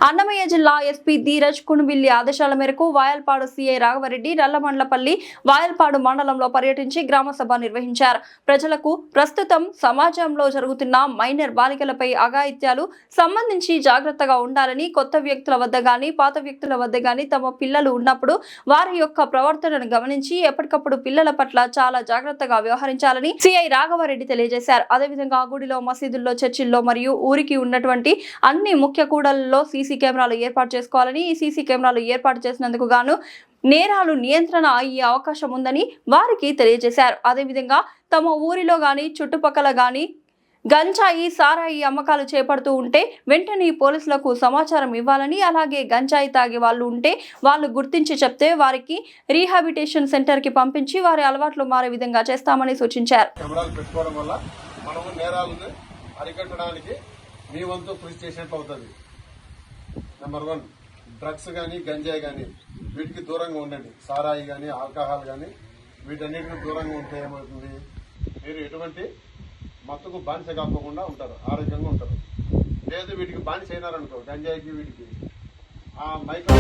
అన్నమయ్య జిల్లా ఎస్పీ ధీరజ్ కునుబిల్లి ఆదేశాల మేరకు వాయల్పాడు సీఐ రాఘవరెడ్డి నల్లమండ్లపల్లి వాయల్పాడు మండలంలో పర్యటించి గ్రామ సభ నిర్వహించారు. ప్రజలకు ప్రస్తుతం సమాజంలో జరుగుతున్న మైనర్ బాలికలపై అఘాయిత్యాలు సంబంధించి జాగ్రత్తగా ఉండాలని, కొత్త వ్యక్తుల వద్ద గాని పాత వ్యక్తుల వద్ద గాని తమ పిల్లలు ఉన్నప్పుడు వారి యొక్క ప్రవర్తనను గమనించి ఎప్పటికప్పుడు పిల్లల పట్ల చాలా జాగ్రత్తగా వ్యవహరించాలని సీఐ రాఘవరెడ్డి తెలియజేశారు. అదేవిధంగా గుడిలో, మసీదుల్లో, చర్చిల్లో మరియు ఊరికి ఉన్నటువంటి అన్ని ముఖ్య కూడళ్లలో సీసీ కెమెరాలు ఏర్పాటు చేసుకోవాలని, ఈ సీసీ కెమెరాలు ఏర్పాటు చేసినందుకు గాను నేరాలు నియంత్రణ అయ్యే అవకాశం ఉందని వారికి తెలియజేశారు. అదేవిధంగా తమ ఊరిలో గాని చుట్టుపక్కల గాని గంజాయి, సారాయి అమ్మకాలు చేపడుతూ ఉంటే వెంటనే పోలీసులకు సమాచారం ఇవ్వాలని, అలాగే గంజాయి తాగే వాళ్ళు ఉంటే వాళ్ళు గుర్తించి చెప్తే వారికి రీహాబిటేషన్ సెంటర్ కి పంపించి వారి అలవాట్లు మారే విధంగా చేస్తామని సూచించారు. మీ వంతు కృషి చేసినట్టు అవుతుంది. నెంబర్ 1, డ్రగ్స్ కానీ గంజాయి కానీ వీటికి దూరంగా ఉండండి. సారాయి కానీ ఆల్కహాల్ కానీ వీటన్నిటిని దూరంగా ఉంటే ఏమవుతుంది, మీరు ఎటువంటి మత్తుకు బానిస కాకుండా ఉంటారు, ఆరోగ్యంగా ఉంటారు. లేదు వీటికి బానిస అయినారనుకో, గంజాయికి వీటికి ఆ మైక్రో